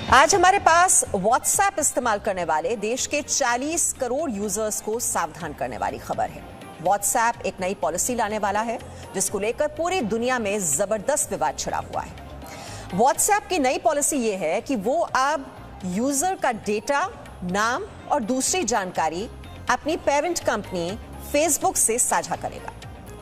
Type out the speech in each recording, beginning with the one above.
आज हमारे पास व्हाट्सएप इस्तेमाल करने वाले देश के 40 करोड़ यूजर्स को सावधान करने वाली खबर है। व्हाट्सएप एक नई पॉलिसी लाने वाला है जिसको लेकर पूरी दुनिया में जबरदस्त विवाद छिड़ा हुआ है। व्हाट्सएप की नई पॉलिसी ये है कि वो अब यूजर का डेटा, नाम और दूसरी जानकारी अपनी पेरेंट कंपनी फेसबुक से साझा करेगा।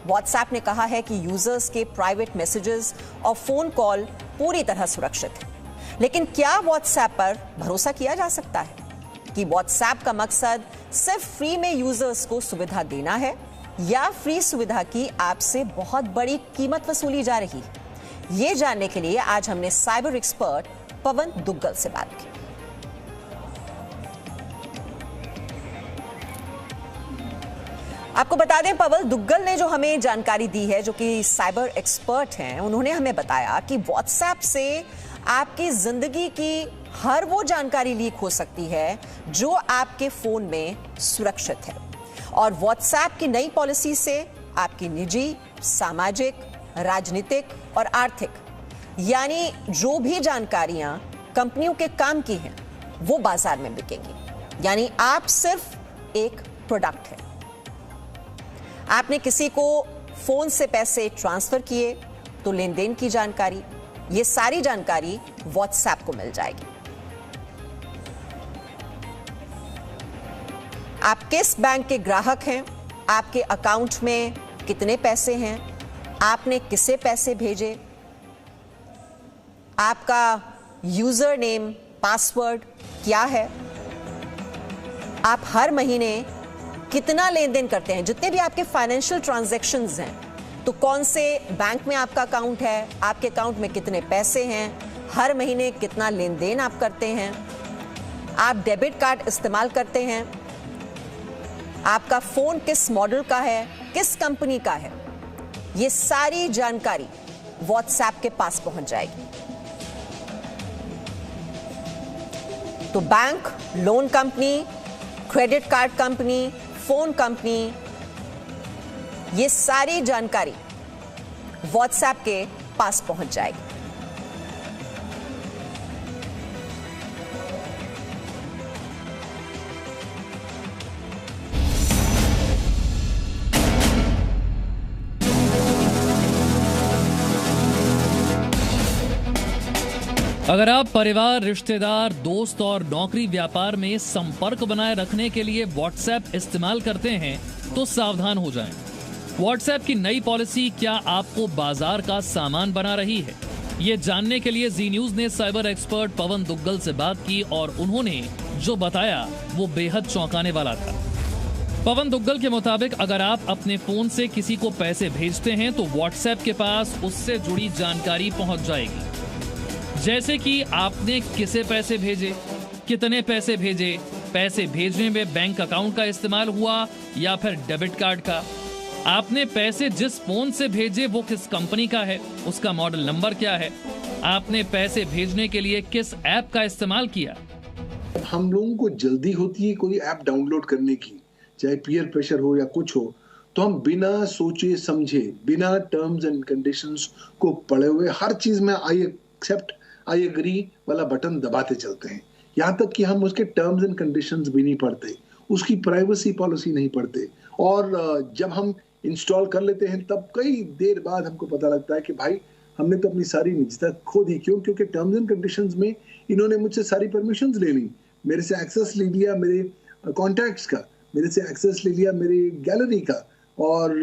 व्हाट्सएप ने कहा है कि यूजर्स के प्राइवेट मैसेजेस और फोन कॉल पूरी तरह सुरक्षित है। लेकिन क्या व्हाट्सएप पर भरोसा किया जा सकता है कि व्हाट्सएप का मकसद सिर्फ फ्री में यूजर्स को सुविधा देना है या फ्री सुविधा की आपसे बहुत बड़ी कीमत वसूली जा रही है? ये जानने के लिए आज हमने साइबर एक्सपर्ट पवन दुग्गल से बात की। आपको बता दें, पवन दुग्गल ने जो हमें जानकारी दी है, जो कि साइबर एक्सपर्ट हैं, उन्होंने हमें बताया कि व्हाट्सएप से आपकी जिंदगी की हर वो जानकारी लीक हो सकती है जो आपके फोन में सुरक्षित है। और व्हाट्सएप की नई पॉलिसी से आपकी निजी, सामाजिक, राजनीतिक और आर्थिक यानी जो भी जानकारियां कंपनियों के काम की हैं वो बाजार में बिकेंगी। यानी आप सिर्फ एक प्रोडक्ट है। आपने किसी को फोन से पैसे ट्रांसफर किए तो लेन देन की जानकारी, ये सारी जानकारी व्हाट्सएप को मिल जाएगी। आप किस बैंक के ग्राहक हैं, आपके अकाउंट में कितने पैसे हैं, आपने किसे पैसे भेजे, आपका यूजर नेम, पासवर्ड क्या है, आप हर महीने कितना लेन देन करते हैं, जितने भी आपके फाइनेंशियल ट्रांजैक्शंस हैं, तो कौन से बैंक में आपका अकाउंट है, आपके अकाउंट में कितने पैसे हैं, हर महीने कितना लेन देन आप करते हैं, आप डेबिट कार्ड इस्तेमाल करते हैं, आपका फोन किस मॉडल का है, किस कंपनी का है, ये सारी जानकारी व्हाट्सएप के पास पहुंच जाएगी। तो bank, loan company, credit card company, phone company, ये सारी जानकारी व्हाट्सएप के पास पहुंच जाएगी। अगर आप परिवार, रिश्तेदार, दोस्त और नौकरी व्यापार में संपर्क बनाए रखने के लिए व्हाट्सएप इस्तेमाल करते हैं तो सावधान हो जाएं। व्हाट्सएप की नई पॉलिसी क्या आपको बाजार का सामान बना रही है? ये जानने के लिए जी न्यूज ने साइबर एक्सपर्ट पवन दुग्गल से बात की और उन्होंने जो बताया वो बेहद चौंकाने वाला था। पवन दुग्गल के मुताबिक अगर आप अपने फोन से किसी को पैसे भेजते हैं तो व्हाट्सएप के पास उससे जुड़ी जानकारी पहुंच जाएगी, जैसे कि आपने किसे पैसे भेजे, कितने पैसे भेजे, पैसे भेजने में बैंक अकाउंट का इस्तेमाल हुआ या फिर डेबिट कार्ड का, आपने पैसे जिस फोन से भेजे वो किस कंपनी का है, उसका मॉडल नंबर क्या है, आपने पैसे भेजने के लिए किस ऐप का इस्तेमाल किया। हम लोगों को जल्दी होती है कोई ऐप डाउनलोड करने की, चाहे पीयर प्रेशर हो या कुछ हो, तो हम बिना सोचे समझे, बिना टर्म्स एंड कंडीशंस को पढ़े हुए हर चीज में आई एक्सेप्ट, आई एग्री वाला बटन दबाते चलते हैं। यहाँ तक कि हम उसके टर्म्स एंड कंडीशंस भी नहीं पढ़ते, उसकी प्राइवेसी पॉलिसी नहीं पढ़ते, और जब हम इंस्टॉल कर लेते हैं तब कई देर बाद हमको पता लगता है कि भाई हमने तो अपनी सारी निजता खो दी। क्यों? क्योंकि टर्म्स एंड कंडीशंस में इन्होंने मुझसे सारी परमिशंस ले ली, मेरे से एक्सेस ले लिया मेरे कॉन्टैक्ट्स का, मेरे से एक्सेस ले लिया मेरी गैलरी का, और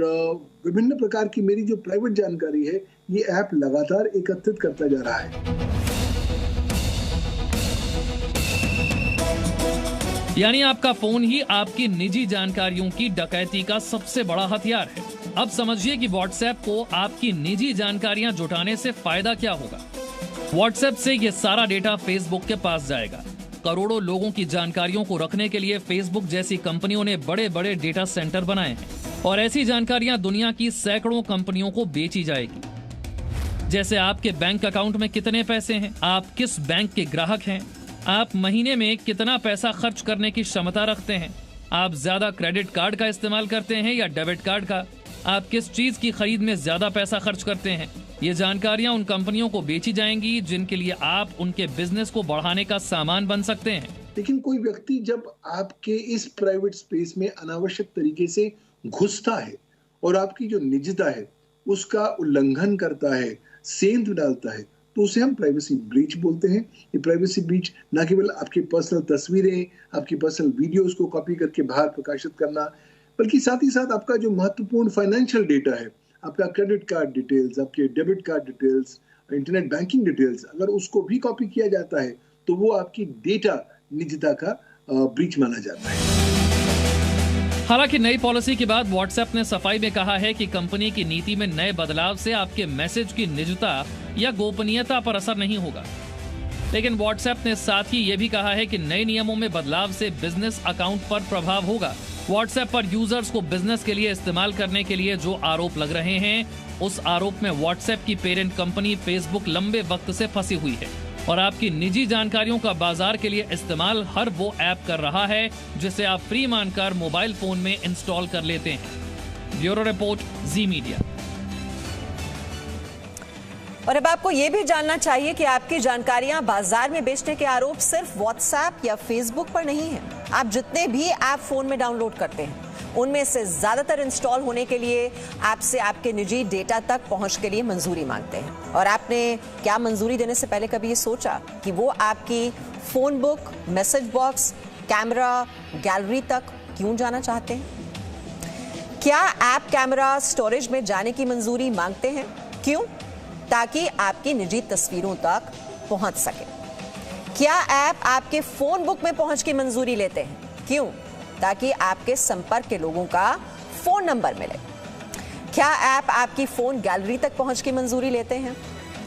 विभिन्न प्रकार की मेरी जो प्राइवेट जानकारी है ये ऐप लगातार एकत्रित करता जा रहा है। यानी आपका फोन ही आपकी निजी जानकारियों की डकैती का सबसे बड़ा हथियार है। अब समझिए कि व्हाट्सएप को आपकी निजी जानकारियां जुटाने से फायदा क्या होगा। व्हाट्सएप से ये सारा डेटा फेसबुक के पास जाएगा। करोड़ों लोगों की जानकारियों को रखने के लिए फेसबुक जैसी कंपनियों ने बड़े बड़े डेटा सेंटर बनाए हैं और ऐसी जानकारियां दुनिया की सैकड़ों कंपनियों को बेची जाएगी। जैसे आपके बैंक अकाउंट में कितने पैसे हैं, आप किस बैंक के ग्राहक हैं, आप महीने में कितना पैसा खर्च करने की क्षमता रखते हैं, आप ज्यादा क्रेडिट कार्ड का इस्तेमाल करते हैं या डेबिट कार्ड का, आप किस चीज की खरीद में ज्यादा पैसा खर्च करते हैं, ये जानकारियां उन कंपनियों को बेची जाएंगी जिनके लिए आप उनके बिजनेस को बढ़ाने का सामान बन सकते हैं। लेकिन कोई व्यक्ति जब आपके इस प्राइवेट स्पेस में अनावश्यक तरीके से घुसता है और आपकी जो निजता है उसका उल्लंघन करता है, सेंध डालता है, तो उसे हम प्राइवेसी ब्रीच बोलते हैं। ये प्राइवेसी ब्रीच न केवल आपकी पर्सनल तस्वीरें, आपकी पर्सनल वीडियोस को कॉपी करके बाहर प्रकाशित करना, बल्कि साथ ही साथ आपका जो महत्वपूर्ण फाइनेंशियल डेटा है, आपका क्रेडिट कार्ड डिटेल्स, आपके debit card details, internet banking details, अगर उसको भी कॉपी किया जाता है तो वो आपकी डेटा निजता का ब्रीच माना जाता है। हालांकि नई पॉलिसी के बाद व्हाट्सएप ने सफाई में कहा है कि कंपनी की नीति में नए बदलाव से आपके मैसेज की निजता या गोपनीयता पर असर नहीं होगा। लेकिन व्हाट्सएप ने साथ ही ये भी कहा है कि नए नियमों में बदलाव से बिजनेस अकाउंट पर प्रभाव होगा। व्हाट्सएप पर यूजर्स को बिजनेस के लिए इस्तेमाल करने के लिए जो आरोप लग रहे हैं, उस आरोप में व्हाट्सएप की पेरेंट कंपनी फेसबुक लंबे वक्त से फंसी हुई है और आपकी निजी जानकारियों का बाजार के लिए इस्तेमाल हर वो ऐप कर रहा है जिसे आप फ्री मानकर मोबाइल फोन में इंस्टॉल कर लेते हैं। ब्यूरो रिपोर्ट, जी मीडिया। और अब आपको यह भी जानना चाहिए कि आपकी जानकारियां बाजार में बेचने के आरोप सिर्फ व्हाट्सएप या फेसबुक पर नहीं है। आप जितने भी ऐप फोन में डाउनलोड करते हैं उनमें से ज्यादातर इंस्टॉल होने के लिए ऐप से आपके निजी डेटा तक पहुंच के लिए मंजूरी मांगते हैं। और आपने क्या मंजूरी देने से पहले कभी ये सोचा कि वो आपकी phone book, message box, camera, gallery तक क्यों जाना चाहते हैं? क्या ऐप कैमरा स्टोरेज में जाने की मंजूरी मांगते हैं? क्यों? ताकि आपकी निजी तस्वीरों तक पहुंच सके। क्या ऐप आपके फोन बुक में पहुंच की मंजूरी लेते हैं? क्यों? ताकि आपके संपर्क के लोगों का फोन नंबर मिले। क्या ऐप आपकी फोन गैलरी तक पहुंच की मंजूरी लेते हैं?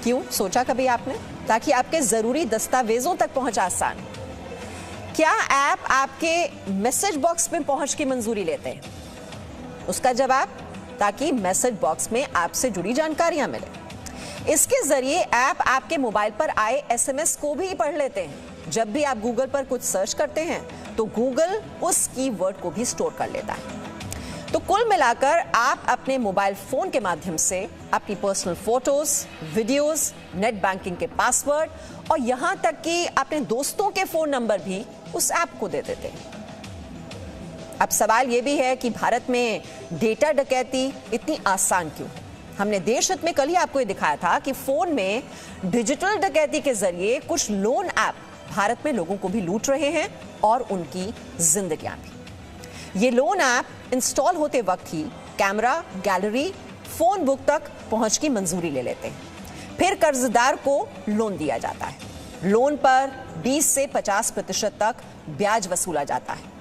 क्यों? सोचा कभी आपने? ताकि आपके जरूरी दस्तावेजों तक पहुंच आसान हो। क्या ऐप आपके मैसेज बॉक्स में पहुंच की मंजूरी लेते हैं? उसका जवाब, ताकि मैसेज बॉक्स में आपसे जुड़ी जानकारियां मिले। इसके जरिए ऐप आपके मोबाइल पर आए एसएमएस को भी पढ़ लेते हैं। जब भी आप गूगल पर कुछ सर्च करते हैं तो गूगल उस कीवर्ड को भी स्टोर कर लेता है। तो कुल मिलाकर आप अपने मोबाइल फोन के माध्यम से अपनी personal photos, videos, net banking के पासवर्ड और यहां तक कि अपने दोस्तों के फोन नंबर भी उस ऐप को दे देते हैं। अब सवाल यह भी है कि भारत में डेटा डकैती इतनी आसान क्यों? हमने देश हित में कल ही आपको ये दिखाया था कि फोन में डिजिटल डकैती के जरिए कुछ लोन ऐप भारत में लोगों को भी लूट रहे हैं और उनकी जिंदगियां भी। ये लोन ऐप इंस्टॉल होते वक्त ही कैमरा, गैलरी, फोन बुक तक पहुंच की मंजूरी ले लेते हैं। फिर कर्जदार को लोन दिया जाता है। लोन पर 20 से 50% तक ब्याज वसूला जाता है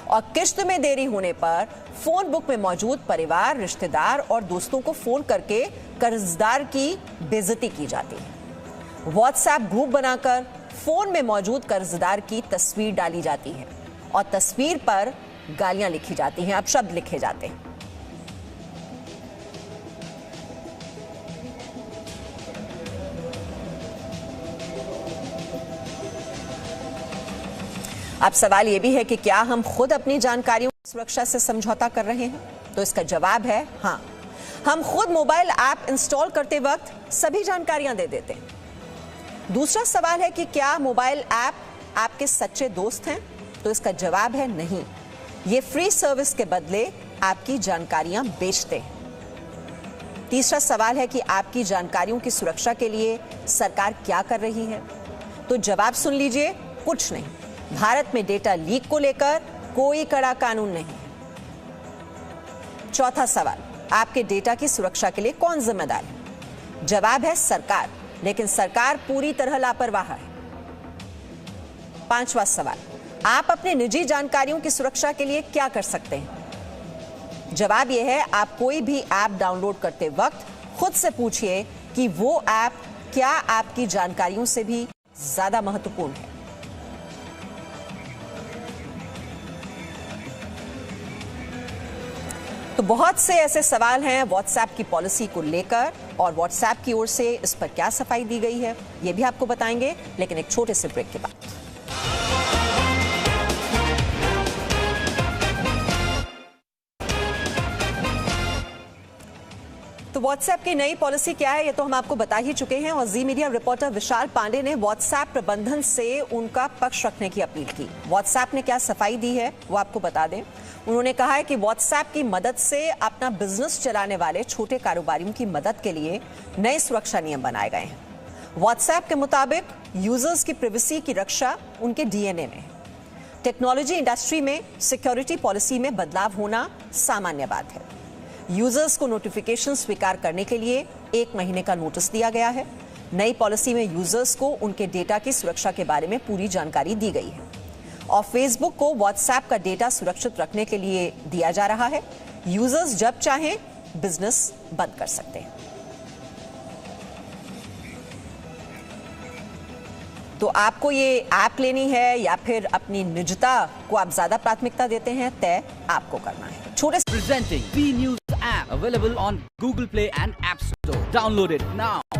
और किश्त में देरी होने पर फोन बुक में मौजूद परिवार, रिश्तेदार और दोस्तों को फोन करके कर्जदार की बेइज्जती की जाती है। व्हाट्सएप ग्रुप बनाकर फोन में मौजूद कर्जदार की तस्वीर डाली जाती है और तस्वीर पर गालियां लिखी जाती हैं, अपशब्द लिखे जाते हैं। अब सवाल यह भी है कि क्या हम खुद अपनी जानकारियों की सुरक्षा से समझौता कर रहे हैं? तो इसका जवाब है हाँ। हम खुद मोबाइल ऐप इंस्टॉल करते वक्त सभी जानकारियां दे देते हैं। दूसरा सवाल है कि क्या मोबाइल ऐप आपके सच्चे दोस्त हैं? तो इसका जवाब है नहीं। ये फ्री सर्विस के बदले आपकी जानकारियां बेचते हैं। तीसरा सवाल है कि आपकी जानकारियों की सुरक्षा के लिए सरकार क्या कर रही है? तो जवाब सुन लीजिए, कुछ नहीं। भारत में डेटा लीक को लेकर कोई कड़ा कानून नहीं है। चौथा सवाल, आपके डेटा की सुरक्षा के लिए कौन जिम्मेदार है? जवाब है सरकार, लेकिन सरकार पूरी तरह लापरवाह है। पांचवा सवाल, आप अपनी निजी जानकारियों की सुरक्षा के लिए क्या कर सकते हैं? जवाब यह है, आप कोई भी ऐप डाउनलोड करते वक्त खुद से पूछिए कि वो ऐप क्या आपकी जानकारियों से भी ज्यादा महत्वपूर्ण है। तो बहुत से ऐसे सवाल हैं व्हाट्सएप की पॉलिसी को लेकर और व्हाट्सएप की ओर से इस पर क्या सफाई दी गई है, ये भी आपको बताएंगे, लेकिन एक छोटे से ब्रेक के बाद। तो तो व्हाट्सएप की नई पॉलिसी क्या है ये तो हम आपको बता ही चुके हैं और जी मीडिया रिपोर्टर विशाल पांडे ने व्हाट्सएप प्रबंधन से उनका पक्ष रखने की अपील की। व्हाट्सएप ने क्या सफाई दी है वो आपको बता दें। उन्होंने कहा है कि व्हाट्सएप की मदद से अपना बिजनेस चलाने वाले छोटे कारोबारियों की मदद के लिए नए सुरक्षा नियम बनाए गए हैं। व्हाट्सएप के मुताबिक यूजर्स की प्राइवेसी की रक्षा उनके डीएनए में है। टेक्नोलॉजी इंडस्ट्री में सिक्योरिटी पॉलिसी में बदलाव होना सामान्य बात है। यूजर्स को नोटिफिकेशन स्वीकार करने के लिए 1 महीने का नोटिस दिया गया है। नई पॉलिसी में यूजर्स को उनके डेटा की सुरक्षा के बारे में पूरी जानकारी दी गई है और फेसबुक को व्हाट्सएप का डेटा सुरक्षित रखने के लिए दिया जा रहा है। यूजर्स जब चाहें बिजनेस बंद कर सकते हैं। तो आपको ये ऐप लेनी है या फिर अपनी निजता को आप ज्यादा प्राथमिकता देते हैं, तय आपको करना है। छोटे Presenting B News app available on Google Play and App Store. Download it now.